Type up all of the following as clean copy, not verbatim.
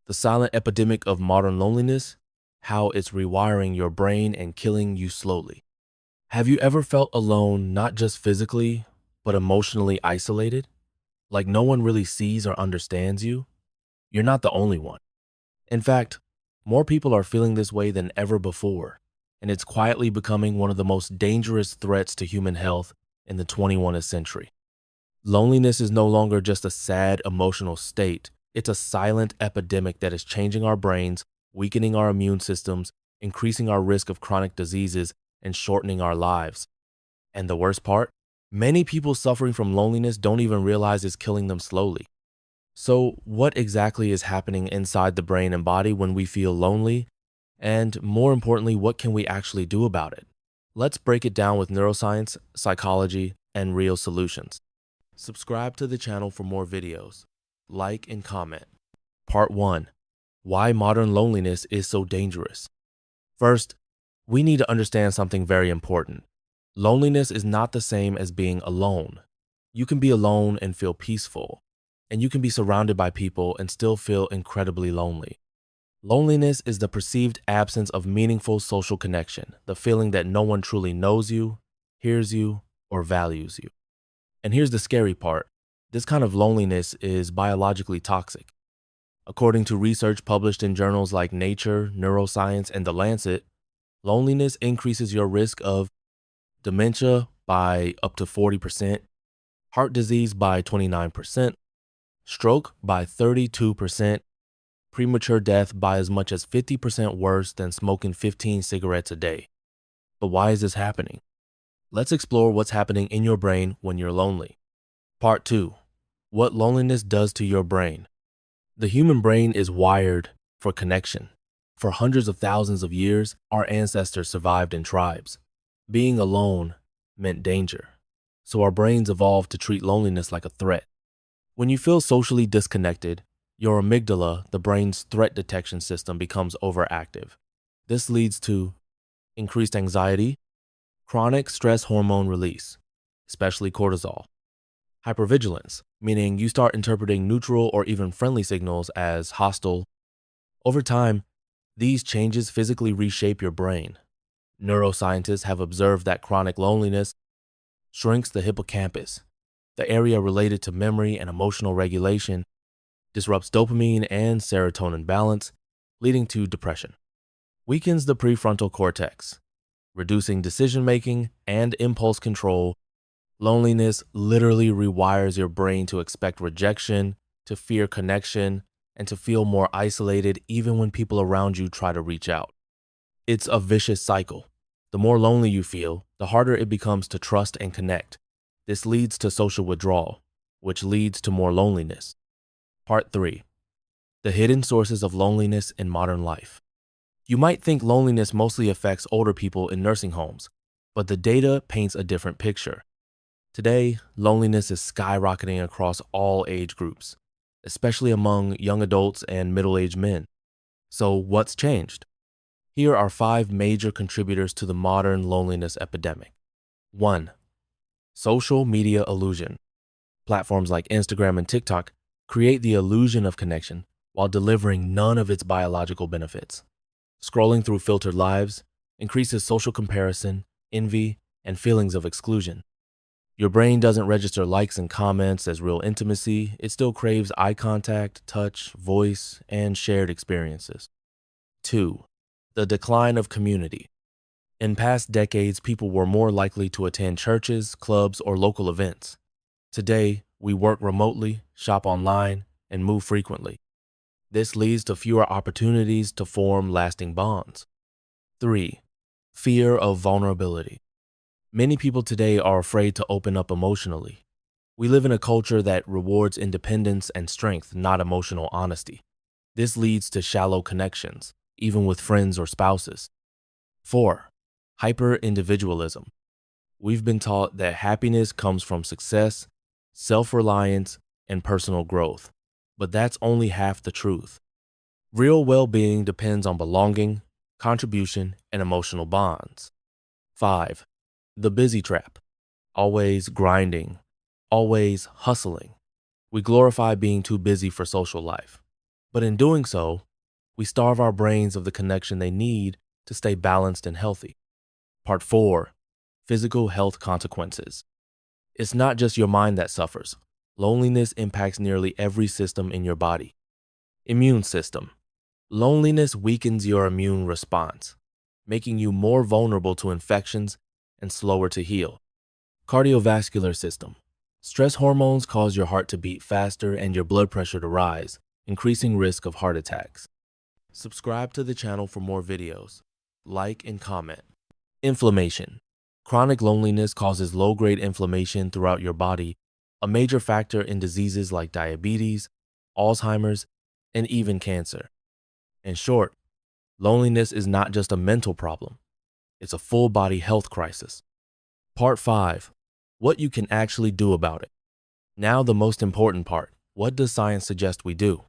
The silent epidemic of modern loneliness, how it's rewiring your brain and killing you slowly. Have you ever felt alone, not just physically, but emotionally isolated? Like no one really sees or understands you? You're not the only one. In fact, more people are feeling this way than ever before, and it's quietly becoming one of the most dangerous threats to human health in the 21st century. Loneliness is no longer just a sad emotional state. It's a silent epidemic that is changing our brains, weakening our immune systems, increasing our risk of chronic diseases, and shortening our lives. And the worst part? Many people suffering from loneliness don't even realize it's killing them slowly. So, what exactly is happening inside the brain and body when we feel lonely? And more importantly, what can we actually do about it? Let's break it down with neuroscience, psychology, and real solutions. Subscribe to the channel for more videos. Like and comment. Part 1. Why modern loneliness is so dangerous. First, we need to understand something very important. Loneliness is not the same as being alone. You can be alone and feel peaceful, and you can be surrounded by people and still feel incredibly lonely. Loneliness is the perceived absence of meaningful social connection, the feeling that no one truly knows you, hears you, or values you. And here's the scary part. This kind of loneliness is biologically toxic. According to research published in journals like Nature, Neuroscience, and The Lancet, loneliness increases your risk of dementia by up to 40%, heart disease by 29%, stroke by 32%, premature death by as much as 50% worse than smoking 15 cigarettes a day. But why is this happening? Let's explore what's happening in your brain when you're lonely. Part 2. What loneliness does to your brain. The human brain is wired for connection. For hundreds of thousands of years, our ancestors survived in tribes. Being alone meant danger, so our brains evolved to treat loneliness like a threat. When you feel socially disconnected, your amygdala, the brain's threat detection system, becomes overactive. This leads to increased anxiety, chronic stress hormone release, especially cortisol, hypervigilance, meaning you start interpreting neutral or even friendly signals as hostile. Over time, these changes physically reshape your brain. Neuroscientists have observed that chronic loneliness shrinks the hippocampus, the area related to memory and emotional regulation, disrupts dopamine and serotonin balance, leading to depression, weakens the prefrontal cortex, reducing decision-making and impulse control. Loneliness literally rewires your brain to expect rejection, to fear connection, and to feel more isolated even when people around you try to reach out. It's a vicious cycle. The more lonely you feel, the harder it becomes to trust and connect. This leads to social withdrawal, which leads to more loneliness. Part 3. The hidden sources of loneliness in modern life. You might think loneliness mostly affects older people in nursing homes, but the data paints a different picture. Today, loneliness is skyrocketing across all age groups, especially among young adults and middle-aged men. So what's changed? Here are 5 major contributors to the modern loneliness epidemic. 1. Social media illusion. Platforms like Instagram and TikTok create the illusion of connection while delivering none of its biological benefits. Scrolling through filtered lives increases social comparison, envy, and feelings of exclusion. Your brain doesn't register likes and comments as real intimacy. It still craves eye contact, touch, voice, and shared experiences. 2. The decline of community. In past decades, people were more likely to attend churches, clubs, or local events. Today, we work remotely, shop online, and move frequently. This leads to fewer opportunities to form lasting bonds. 3. Fear of vulnerability. Many people today are afraid to open up emotionally. We live in a culture that rewards independence and strength, not emotional honesty. This leads to shallow connections, even with friends or spouses. 4. Hyper-individualism. We've been taught that happiness comes from success, self-reliance, and personal growth. But that's only half the truth. Real well-being depends on belonging, contribution, and emotional bonds. 5. The busy trap. Always grinding, always hustling. We glorify being too busy for social life. But in doing so, we starve our brains of the connection they need to stay balanced and healthy. Part 4. Physical health consequences. It's not just your mind that suffers. Loneliness impacts nearly every system in your body. Immune system. Loneliness weakens your immune response, making you more vulnerable to infections and slower to heal. Cardiovascular system. Stress hormones cause your heart to beat faster and your blood pressure to rise, increasing risk of heart attacks. Subscribe to the channel for more videos. Like and comment. Inflammation. Chronic loneliness causes low-grade inflammation throughout your body, a major factor in diseases like diabetes, Alzheimer's, and even cancer. In short, loneliness is not just a mental problem. It's a full-body health crisis. Part 5. What you can actually do about it. Now the most important part. What does science suggest we do?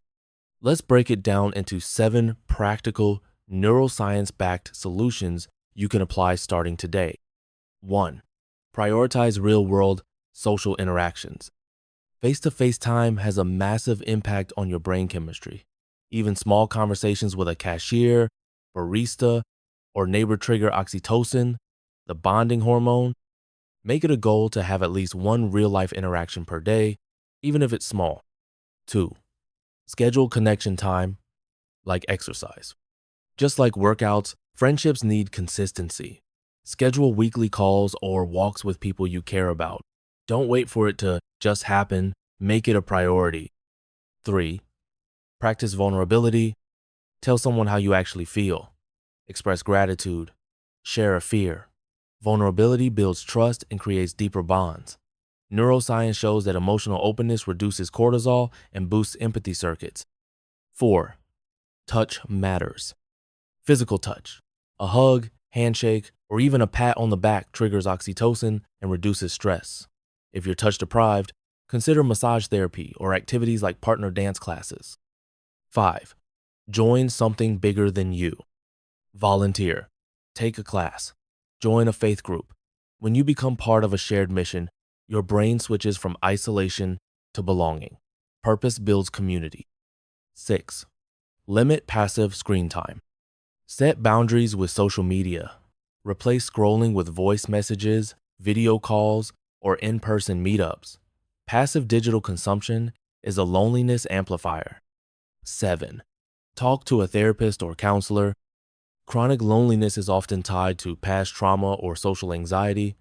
Let's break it down into 7 practical, neuroscience-backed solutions you can apply starting today. 1. Prioritize real-world social interactions. Face-to-face time has a massive impact on your brain chemistry. Even small conversations with a cashier, barista, or neighbor trigger oxytocin, the bonding hormone. Make it a goal to have at least one real-life interaction per day, even if it's small. 2. Schedule connection time, like exercise. Just like workouts, friendships need consistency. Schedule weekly calls or walks with people you care about. Don't wait for it to just happen. Make it a priority. 3. Practice vulnerability. Tell someone how you actually feel. Express gratitude. Share a fear. Vulnerability builds trust and creates deeper bonds. Neuroscience shows that emotional openness reduces cortisol and boosts empathy circuits. 4. Touch matters. Physical touch. A hug, handshake, or even a pat on the back triggers oxytocin and reduces stress. If you're touch deprived, consider massage therapy or activities like partner dance classes. 5. Join something bigger than you. Volunteer. Take a class. Join a faith group. When you become part of a shared mission, your brain switches from isolation to belonging. Purpose builds community. 6. Limit passive screen time. Set boundaries with social media. Replace scrolling with voice messages, video calls, or in-person meetups. Passive digital consumption is a loneliness amplifier. 7. Talk to a therapist or counselor. Chronic loneliness is often tied to past trauma or social anxiety.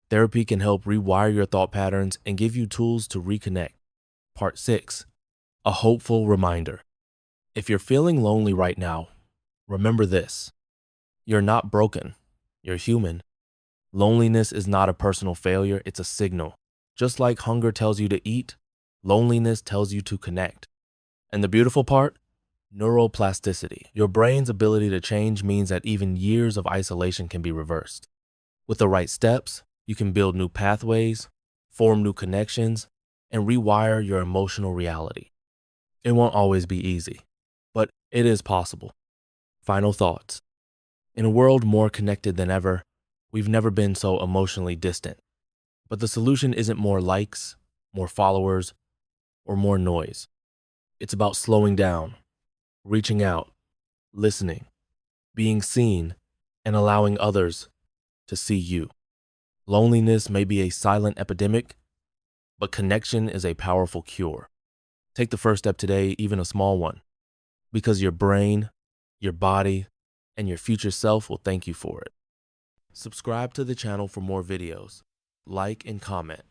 Therapy can help rewire your thought patterns and give you tools to reconnect. Part 6. A hopeful reminder. If you're feeling lonely right now, remember this. You're not broken. You're human. Loneliness is not a personal failure, it's a signal. Just like hunger tells you to eat, loneliness tells you to connect. And the beautiful part? Neuroplasticity. Your brain's ability to change means that even years of isolation can be reversed. With the right steps, you can build new pathways, form new connections, and rewire your emotional reality. It won't always be easy, but it is possible. Final thoughts. In a world more connected than ever, we've never been so emotionally distant. But the solution isn't more likes, more followers, or more noise. It's about slowing down, reaching out, listening, being seen, and allowing others to see you. Loneliness may be a silent epidemic, but connection is a powerful cure. Take the first step today, even a small one, because your brain, your body, and your future self will thank you for it. Subscribe to the channel for more videos. Like and comment.